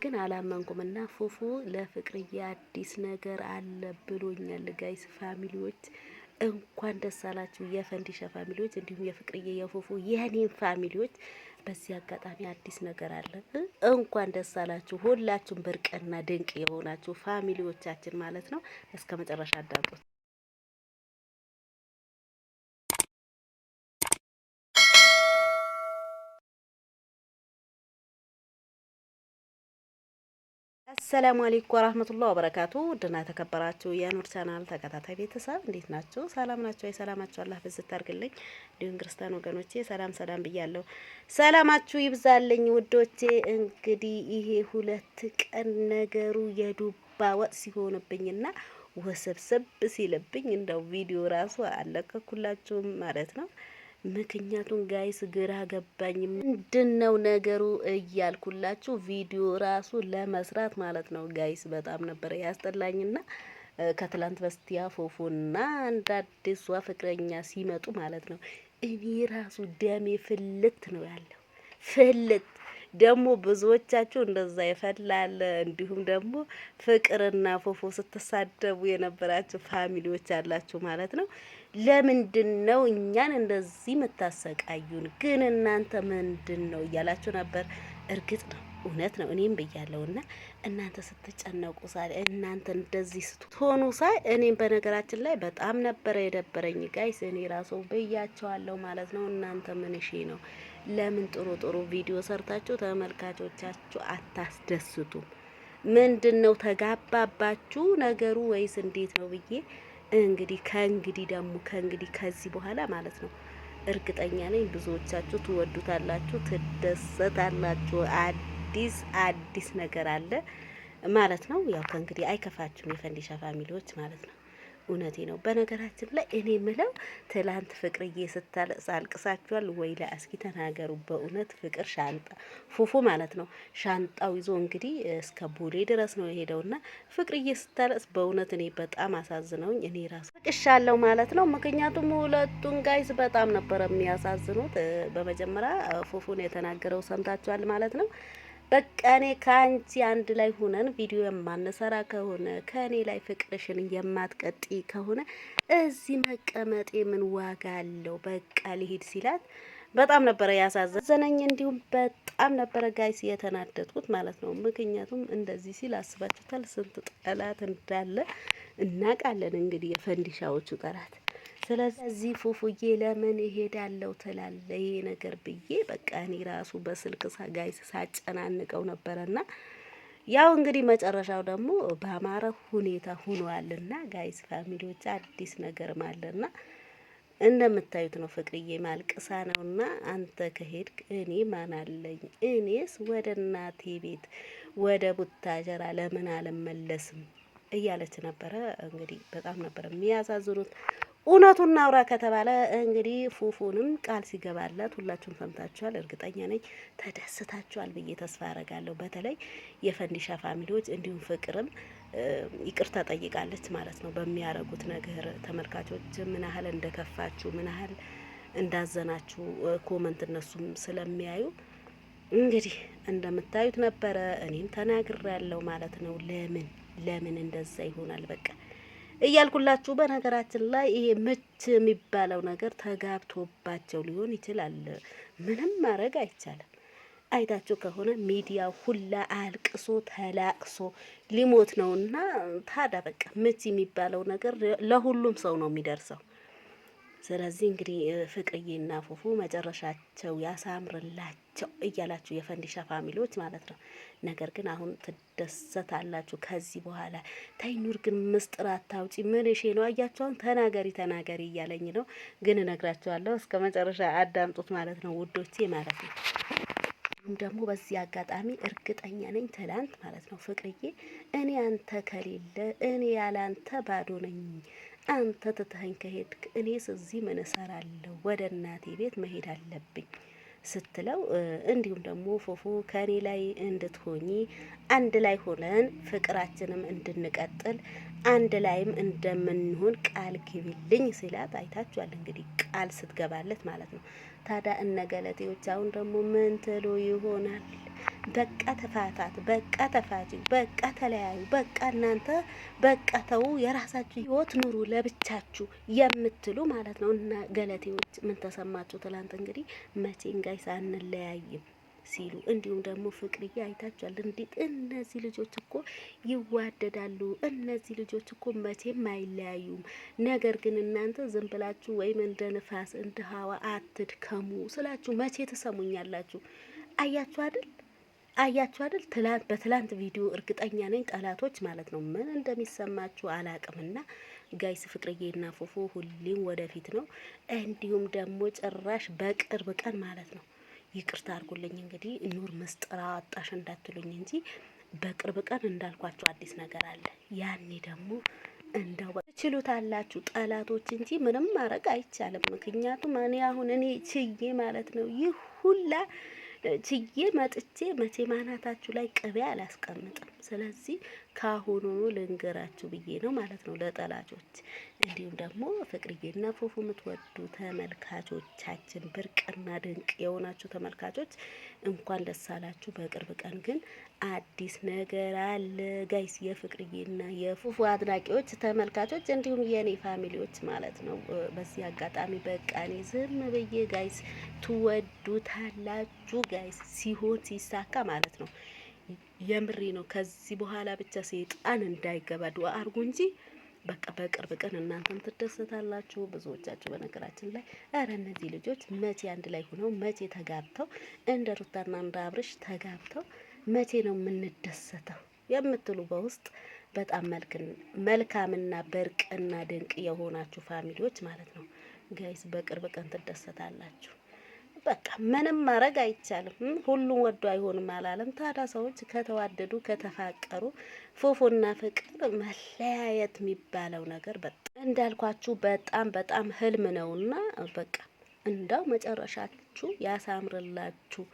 ግን አላመንኩምና ፉፉ ለፍቅርዬ አዲስ ነገር አለ ብሎኛል። ጋይስ ፋሚሊዎች እንኳን ደስ አላችሁ፣ የፈንዲሻ ፋሚሊዎች እንዲሁም የፍቅርዬ የፉፉ የኔም ፋሚሊዎች። በዚህ አጋጣሚ አዲስ ነገር አለ። እንኳን ደስ አላችሁ ሁላችሁም ብርቅና ድንቅ የሆናችሁ ፋሚሊዎቻችን ማለት ነው። እስከ መጨረሻ አዳምጡት። አሰላሙ አለይኩም ወራህመቱላሂ ወበረካቱ። ድና ተከበራችሁ የኑር ቻናል ተከታታይ ቤተሰብ እንዴት ናችሁ? ሰላም ናችሁ? የሰላማችሁ አላህ በዝት አድርግልኝ። እንዲሁም ክርስቲያን ወገኖቼ ሰላም ብያለሁ። ሰላማችሁ ይብዛልኝ ውዶቼ። እንግዲህ ይሄ 2 ቀን ነገሩ የዱባ ወጥ ሲሆንብኝና ወሰብሰብ ሲልብኝ እንደው ቪዲዮ ራሱ አለከኩላችሁም ማለት ነው። ምክንያቱም ጋይስ ግራ ገባኝ። ምንድነው ነገሩ እያልኩላችሁ ቪዲዮ ራሱ ለመስራት ማለት ነው ጋይስ በጣም ነበር ያስጠላኝና ከትላንት በስቲያ ፎፎና አንድ አዲሷ ፍቅረኛ ሲመጡ ማለት ነው እኔ ራሱ ደሜ ፍልት ነው ያለው። ፍልት ደግሞ ብዙዎቻችሁ እንደዛ ይፈላል። እንዲሁም ደግሞ ፍቅርና ፎፎ ስትሳደቡ የነበራችሁ ፋሚሊዎች አላችሁ ማለት ነው። ለምንድነው እኛን እንደዚህ መታሰቃዩን? ግን እናንተ ምንድነው እያላችሁ ነበር። እርግጥ ነው እውነት ነው፣ እኔም ብያለሁና እናንተ ስትጨነቁ ሳይ እናንተ እንደዚህ ስትሆኑ ሳይ እኔም በነገራችን ላይ በጣም ነበረ የደበረኝ ጋይስ። እኔ ራሱ ብያቸዋለሁ ማለት ነው። እናንተ ምን እሺ ነው? ለምን ጥሩ ቪዲዮ ሰርታችሁ ተመልካቾቻችሁ አታስደስቱም? ምንድነው ተጋባባችሁ ነገሩ ወይስ እንዴት ነው ብዬ እንግዲህ ከእንግዲህ ከዚህ በኋላ ማለት ነው እርግጠኛ ነኝ ብዙዎቻችሁ ትወዱታላችሁ፣ ትደሰታላችሁ። አዲስ ነገር አለ ማለት ነው። ያው ከእንግዲህ አይከፋችሁም የፈንዲሻ ፋሚሊዎች ማለት ነው። እውነቴ ነው። በነገራችን ላይ እኔ ምለው ትላንት ፍቅርዬ ስታለቅስ አልቅሳችኋል ወይ? ለእስኪ ተናገሩ። በእውነት ፍቅር ሻንጣ ፉፉ ማለት ነው ሻንጣው ይዞ እንግዲህ እስከ ቦሌ ድረስ ነው የሄደውና ፍቅርዬ ስታለቅስ በእውነት እኔ በጣም አሳዝነውኝ እኔ ራሱ ቅሻለሁ ማለት ነው። ምክንያቱም ሁለቱን ጋይስ በጣም ነበር የሚያሳዝኑት። በመጀመሪያ ፉፉን የተናገረው ሰምታችኋል ማለት ነው። በቃ እኔ ከአንቺ አንድ ላይ ሆነን ቪዲዮ የማንሰራ ከሆነ ከእኔ ላይ ፍቅርሽን የማትቀጢ ከሆነ እዚህ መቀመጤ ምን ዋጋ አለው? በቃ ሊሄድ ሲላት በጣም ነበረ ያሳዘነኝ። እንዲሁም በጣም ነበረ ጋይስ የተናደድኩት ማለት ነው። ምክንያቱም እንደዚህ ሲል አስባችሁታል ስንት ጠላት እንዳለ እናውቃለን። እንግዲህ የፈንዲሻዎቹ ጠላት። ስለዚህ ፉፉዬ ለምን እሄዳለሁ ትላለ ይሄ ነገር ብዬ በቃ እኔ ራሱ በስልክ ጋይስ ሳጨናንቀው ነበረና ያው እንግዲህ መጨረሻው ደግሞ በአማረ ሁኔታ ሆኗልና ጋይስ ፋሚሊዎች አዲስ ነገር ማለና እንደምታዩት ነው። ፍቅርዬ ማልቅሳ ነውና አንተ ከሄድክ እኔ ማን አለኝ? እኔስ ወደ እናቴ ቤት ወደ ቡታጀራ ለምን አልመለስም እያለች ነበረ። እንግዲህ በጣም ነበር የሚያሳዝኑት። እውነቱን አውራ ከተባለ እንግዲህ ፉፉንም ቃል ሲገባላት ሁላችሁም ሰምታችኋል። እርግጠኛ ነኝ ተደስታችኋል ብዬ ተስፋ አረጋለሁ። በተለይ የፈንዲሻ ፋሚሊዎች እንዲሁም ፍቅርም ይቅርታ ጠይቃለች ማለት ነው በሚያረጉት ነገር። ተመልካቾች ምን ያህል እንደከፋችሁ ምን ያህል እንዳዘናችሁ ኮመንት እነሱም ስለሚያዩ እንግዲህ እንደምታዩት ነበረ። እኔም ተናግሬያለሁ ማለት ነው። ለምን እንደዛ ይሆናል በቃ እያልኩላችሁ። በነገራችን ላይ ይሄ ምች የሚባለው ነገር ተጋብቶባቸው ሊሆን ይችላል። ምንም ማድረግ አይቻልም። አይታችሁ ከሆነ ሚዲያ ሁላ አልቅሶ ተላቅሶ ሊሞት ነውና ታዲያ በቃ ምች የሚባለው ነገር ለሁሉም ሰው ነው የሚደርሰው። ስለዚህ እንግዲህ ፍቅርዬና ፉፉ መጨረሻቸው ያሳምርላቸው እያላችሁ የፈንዲሻ ፋሚሊዎች ማለት ነው። ነገር ግን አሁን ትደሰታላችሁ ከዚህ በኋላ። ታይኑር ግን ምስጢር አታውጪ ምን እሺ ነው? አያችሁን? ተናገሪ እያለኝ ነው። ግን እነግራችኋለሁ እስከ መጨረሻ አዳምጡት ማለት ነው ውዶቼ ማለት ነው። ደግሞ በዚህ አጋጣሚ እርግጠኛ ነኝ ትላንት ማለት ነው ፍቅርዬ እኔ አንተ ከሌለ እኔ ያለ አንተ ባዶ ነኝ፣ አንተ ትተኸኝ ከሄድክ እኔስ እዚህ ምን እሰራለሁ? ወደ እናቴ ቤት መሄድ አለብኝ ስትለው እንዲሁም ደግሞ ፉፉ ከኔ ላይ እንድትሆኚ አንድ ላይ ሆነን ፍቅራችንም እንድንቀጥል አንድ ላይም እንደምንሆን ቃል ግቢልኝ ሲላት አይታችኋል። እንግዲህ ቃል ስትገባለት ማለት ነው። ታዲያ እነ ገለቴዎች አሁን ደግሞ ምን ትሉ ይሆናል? በቃ ተፋታት፣ በቃ ተፋጂ፣ በቃ ተለያዩ፣ በቃ እናንተ በቃ ተው፣ የራሳችሁ ህይወት ኑሩ ለብቻችሁ የምትሉ ማለት ነው። እና ገለቴዎች ምን ተሰማችሁ? ትላንት እንግዲህ መቼም ጋይስ አንለያይም ሲሉ እንዲሁም ደግሞ ፍቅርዬ አይታችኋል። እንዴት እነዚህ ልጆች እኮ ይዋደዳሉ፣ እነዚህ ልጆች እኮ መቼም አይለያዩም። ነገር ግን እናንተ ዝም ብላችሁ ወይም እንደ ንፋስ እንደ ሀዋ አትድከሙ ስላችሁ መቼ ትሰሙኛላችሁ? አያችሁ አይደል? አያችሁ አይደል? በትላንት ቪዲዮ እርግጠኛ ነኝ ጠላቶች ማለት ነው ምን እንደሚሰማችሁ አላቅምና ጋይስ ፍቅርዬና ፉፉ ሁሌም ወደፊት ነው። እንዲሁም ደግሞ ጭራሽ በቅርብ ቀን ማለት ነው ይቅርታ አድርጉልኝ እንግዲህ ኑር ምስጥራ አጣሽ እንዳትሉኝ እንጂ በቅርብ ቀን እንዳልኳችሁ አዲስ ነገር አለ። ያኔ ደግሞ እንደው ትችሉታላችሁ ጠላቶች እንጂ ምንም ማድረግ አይቻልም። ምክንያቱም እኔ ችዬ ማለት ነው ይህ ሁላ ችዬ መጥቼ መቼ ማናታችሁ ላይ ቅቤ አላስቀምጥም። ስለዚህ ካሁኑ ልንገራችሁ ብዬ ነው ማለት ነው ለጠላጆች። እንዲሁም ደግሞ ፍቅርዬና ፉፉ የምትወዱ ተመልካቾቻችን ብርቅና ድንቅ የሆናችሁ ተመልካቾች እንኳን ደስ አላችሁ። በቅርብ ቀን ግን አዲስ ነገር አለ ጋይስ። የፍቅርዬና የፉፉ አድናቂዎች ተመልካቾች፣ እንዲሁም የኔ ፋሚሊዎች ማለት ነው። በዚህ አጋጣሚ በቃ እኔ ዝም ብዬ ጋይስ ትወዱታላችሁ ጋይስ ሲሆን ሲሳካ ማለት ነው። የምሬ ነው። ከዚህ በኋላ ብቻ ሰይጣን እንዳይገባ ዱአ አርጉ እንጂ በቃ በቅርብ ቀን እናንተም ትደሰታላችሁ። ብዙዎቻችሁ በነገራችን ላይ ኧረ እነዚህ ልጆች መቼ አንድ ላይ ሆነው መቼ ተጋብተው እንደ ሩታና እንደ አብርሽ ተጋብተው መቼ ነው የምንደሰተው የምትሉ በውስጥ በጣም መልካምና በርቅና ድንቅ የሆናችሁ ፋሚሊዎች ማለት ነው ጋይስ በቅርብ ቀን ትደሰታላችሁ። በቃ ምንም ማድረግ አይቻልም። ሁሉም ወዶ አይሆንም አላለም። ታዲያ ሰዎች ከተዋደዱ ከተፋቀሩ ፉፉና ፍቅር መለያየት የሚባለው ነገር በጣም እንዳልኳችሁ በጣም ህልም ነውና በቃ እንዳው መጨረሻችሁ ያሳምርላችሁ።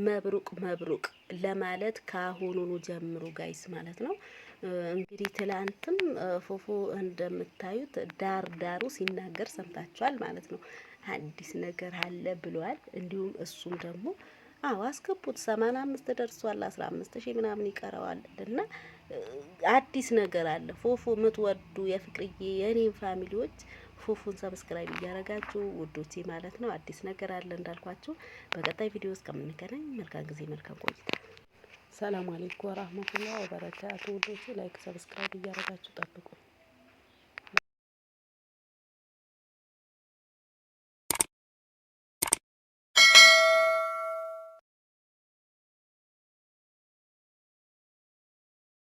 መብሩቅ ለማለት ካሁኑኑ ጀምሩ ጋይስ ማለት ነው። እንግዲህ ትላንትም ፉፉ እንደምታዩት ዳሩ ሲናገር ሰምታችኋል ማለት ነው። አዲስ ነገር አለ ብሏል። እንዲሁም እሱም ደግሞ አስገቡት 85 ደርሷል፣ 15,000 ምናምን ይቀረዋል እና አዲስ ነገር አለ። ፉፉ የምትወዱ የፍቅርዬ የኔም ፋሚሊዎች ፉፉን ሰብስክራይብ እያደረጋችሁ ውዶቼ ማለት ነው። አዲስ ነገር አለ እንዳልኳችሁ። በቀጣይ ቪዲዮ እስከምንገናኝ መልካም ጊዜ፣ መልካም ቆይታ። ሰላም አለይኩም ወራህመቱላሂ ወበረካቱ ውዶቼ። ላይክ ሰብስክራይብ እያደረጋችሁ ጠብቁ።